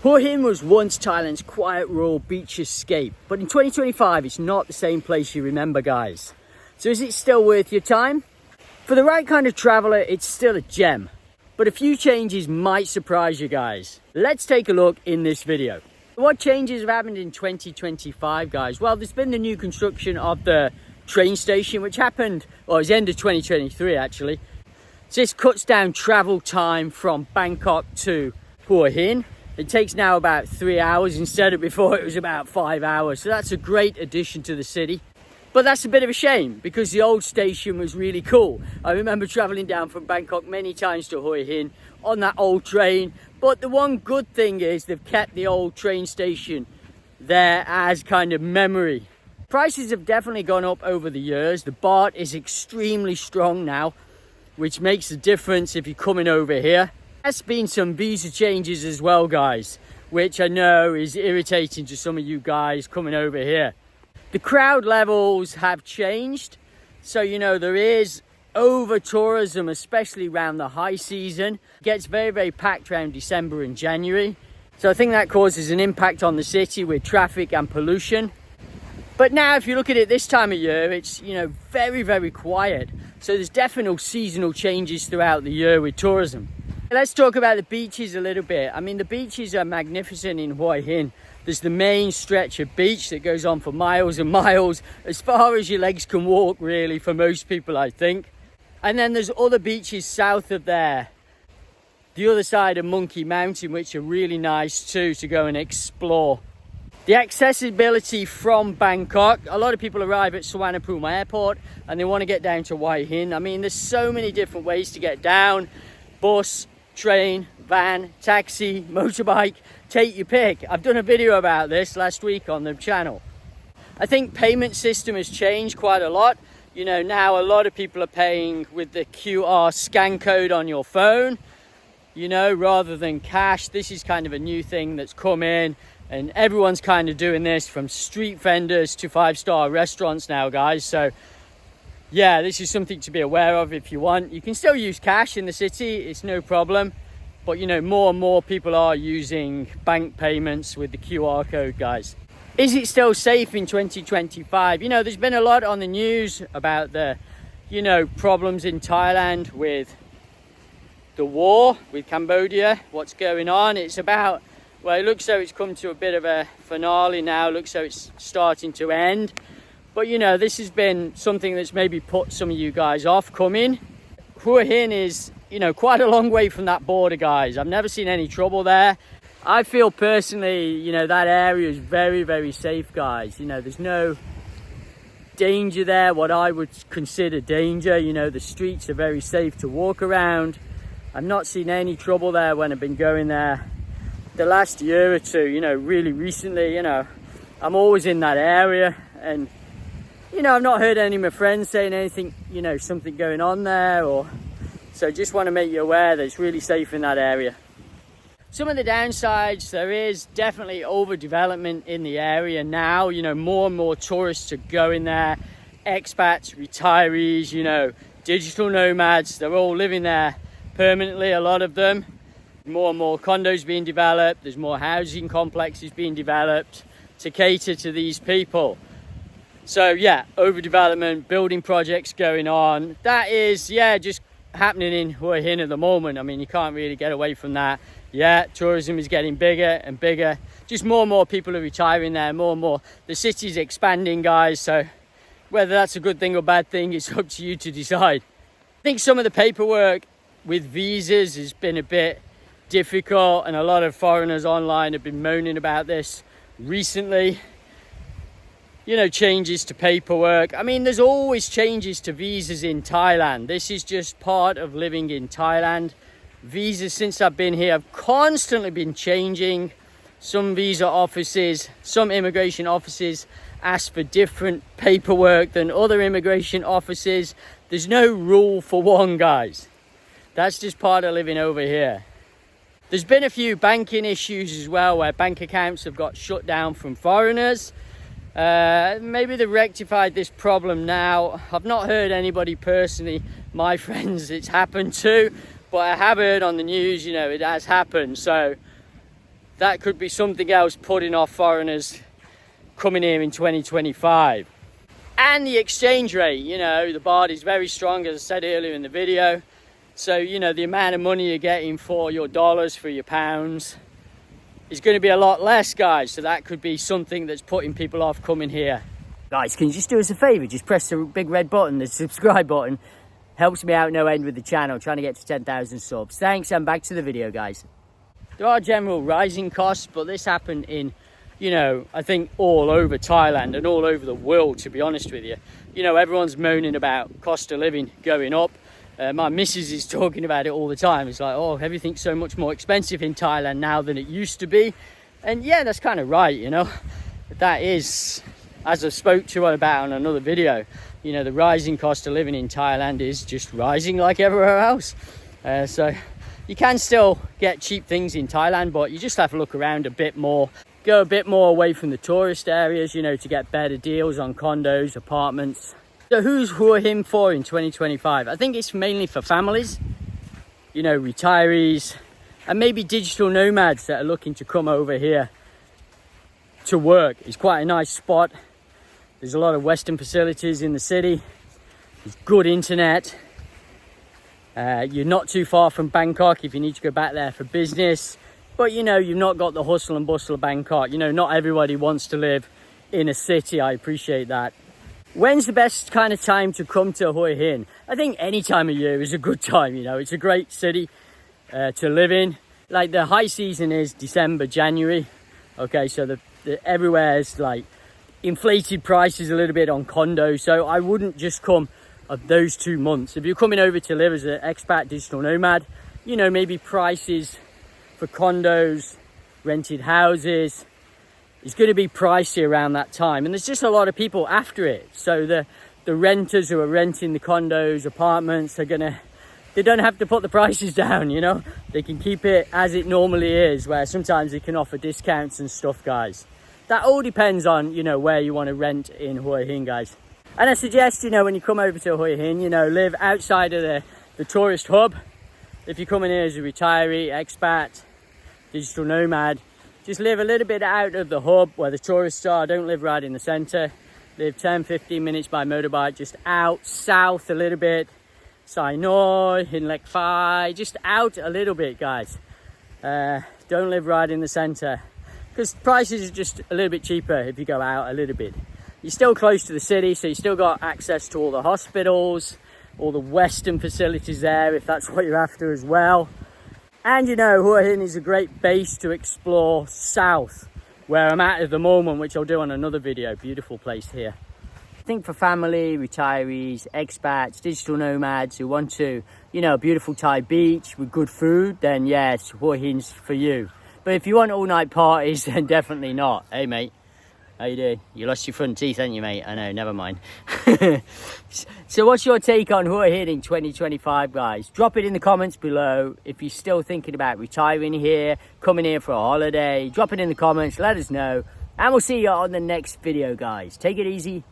Hua Hin was once Thailand's quiet rural beach escape, but in 2025 it's not the same place you remember, guys. So is it still worth your time? For the right kind of traveller, it's still a gem, but a few changes might surprise you guys. Let's take a look in this video. What changes have happened in 2025, guys? Well, there's been the new construction of the train station, which happened, well, it was end of 2023 actually. So this cuts down travel time from Bangkok to Hua Hin. It takes now about 3 hours instead of before it was about 5 hours. So that's a great addition to the city. But that's a bit of a shame because the old station was really cool. I remember traveling down from Bangkok many times to Hua Hin on that old train. But the one good thing is they've kept the old train station there as kind of memory. Prices have definitely gone up over the years. The baht is extremely strong now, which makes a difference if you're coming over here. There's been some visa changes as well, guys, which I know is irritating to some of you guys coming over here. The crowd levels have changed. So, you know, there is over tourism, especially around the high season. It gets very, very packed around December and January. So I think that causes an impact on the city with traffic and pollution. But now if you look at it this time of year, it's, you know, very, very quiet. So there's definitely seasonal changes throughout the year with tourism. Let's talk about the beaches a little bit. I mean, the beaches are magnificent in Hua Hin. There's the main stretch of beach that goes on for miles and miles, as far as your legs can walk, really, for most people, I think. And then there's other beaches south of there, the other side of Monkey Mountain, which are really nice too to go and explore. The accessibility from Bangkok, a lot of people arrive at Suvarnabhumi Airport and they want to get down to Hua Hin. I mean, there's so many different ways to get down. Bus, train, van, taxi, motorbike, take your pick. I've done a video about this last week on the channel. I think payment system has changed quite a lot. You know, now a lot of people are paying with the QR scan code on your phone, you know, rather than cash. This is kind of a new thing that's come in. And everyone's kind of doing this, from street vendors to five-star restaurants now, guys. So, yeah, this is something to be aware of if you want. You can still use cash in the city, it's no problem. But, you know, more and more people are using bank payments with the QR code, guys. Is it still safe in 2025? You know, there's been a lot on the news about the, you know, problems in Thailand with the war with Cambodia, what's going on. It's about... well, it looks though it's come to a bit of a finale now. It looks though it's starting to end. But, you know, this has been something that's maybe put some of you guys off coming. Hua Hin is, you know, quite a long way from that border, guys. I've never seen any trouble there. I feel personally, you know, that area is very, very safe, guys. You know, there's no danger there, what I would consider danger. You know, the streets are very safe to walk around. I've not seen any trouble there when I've been going there. The last year or two, you know, really recently, you know, I'm always in that area, and, you know, I've not heard any of my friends saying anything, you know, something going on there, or so just want to make you aware that it's really safe in that area. Some of the downsides, there is definitely overdevelopment in the area now. You know, more and more tourists are going there, expats, retirees, you know, digital nomads, they're all living there permanently, a lot of them. More and more condos being developed, there's more housing complexes being developed to cater to these people. So yeah, overdevelopment, building projects going on. That is, yeah, just happening in Hua Hin at the moment. I mean, you can't really get away from that. Yeah, tourism is getting bigger and bigger. Just more and more people are retiring there, more and more. The city's expanding, guys, so whether that's a good thing or bad thing, it's up to you to decide. I think some of the paperwork with visas has been a bit difficult, and a lot of foreigners online have been moaning about this recently. You know, changes to paperwork. I mean, there's always changes to visas in Thailand. This is just part of living in Thailand. Visas, since I've been here, have constantly been changing. Some visa offices, some immigration offices ask for different paperwork than other immigration offices. There's no rule for one, guys. That's just part of living over here. There's been a few banking issues as well, where bank accounts have got shut down from foreigners. Maybe they've rectified this problem now. I've not heard anybody personally, my friends, it's happened to, but I have heard on the news, you know, it has happened. So that could be something else putting off foreigners coming here in 2025. And the exchange rate, you know, the baht is very strong, as I said earlier in the video. So, you know, the amount of money you're getting for your dollars, for your pounds, is going to be a lot less, guys. So that could be something that's putting people off coming here. Guys, can you just do us a favor? Just press the big red button, the subscribe button. Helps me out no end with the channel, trying to get to 10,000 subs. Thanks, and back to the video, guys. There are general rising costs, but this happened in, you know, I think all over Thailand and all over the world, to be honest with you. You know, everyone's moaning about cost of living going up. My missus is talking about it all the time. It's like, oh, everything's so much more expensive in Thailand now than it used to be. And yeah, that's kind of right, you know. That is, as I spoke to her about on another video, you know, the rising cost of living in Thailand is just rising like everywhere else. So you can still get cheap things in Thailand, but you just have to look around a bit more. Go a bit more away from the tourist areas, you know, to get better deals on condos, apartments. So who's Hua Hin for in 2025? I think it's mainly for families, you know, retirees, and maybe digital nomads that are looking to come over here to work. It's quite a nice spot. There's a lot of Western facilities in the city. There's good internet. You're not too far from Bangkok if you need to go back there for business. But, you know, you've not got the hustle and bustle of Bangkok. You know, not everybody wants to live in a city. I appreciate that. When's the best kind of time to come to Hua Hin? I think any time of year is a good time, you know. It's a great city to live in. Like, the high season is December, January. Okay, so everywhere's like inflated prices a little bit on condos. So I wouldn't just come of those 2 months. If you're coming over to live as an expat digital nomad, you know, maybe prices for condos, rented houses, it's going to be pricey around that time, and there's just a lot of people after it. So the renters who are renting the condos, apartments, they don't have to put the prices down, you know. They can keep it as it normally is, where sometimes they can offer discounts and stuff, guys. That all depends on, you know, where you want to rent in Hua Hin, guys. And I suggest, you know, when you come over to Hua Hin, you know, live outside of the tourist hub. If you're coming here as a retiree, expat, digital nomad, just live a little bit out of the hub where the tourists are. Don't live right in the centre. Live 10-15 minutes by motorbike, just out south a little bit. Sai Noi, Hin Lek Phai, just out a little bit, guys. Don't live right in the centre, because prices are just a little bit cheaper if you go out a little bit. You're still close to the city, so you still got access to all the hospitals, all the Western facilities there, if that's what you're after as well. And, you know, Hua Hin is a great base to explore south, where I'm at the moment, which I'll do on another video. Beautiful place here. I think for family, retirees, expats, digital nomads who want to, you know, a beautiful Thai beach with good food, then yes, Hua Hin's for you. But if you want all-night parties, then definitely not. Hey, mate. How you doing? You lost your front teeth, haven't you, mate? I know, never mind. So what's your take on Hua Hin in 2025, guys? Drop it in the comments below. If you're still thinking about retiring here, coming here for a holiday, drop it in the comments, let us know. And we'll see you on the next video, guys. Take it easy.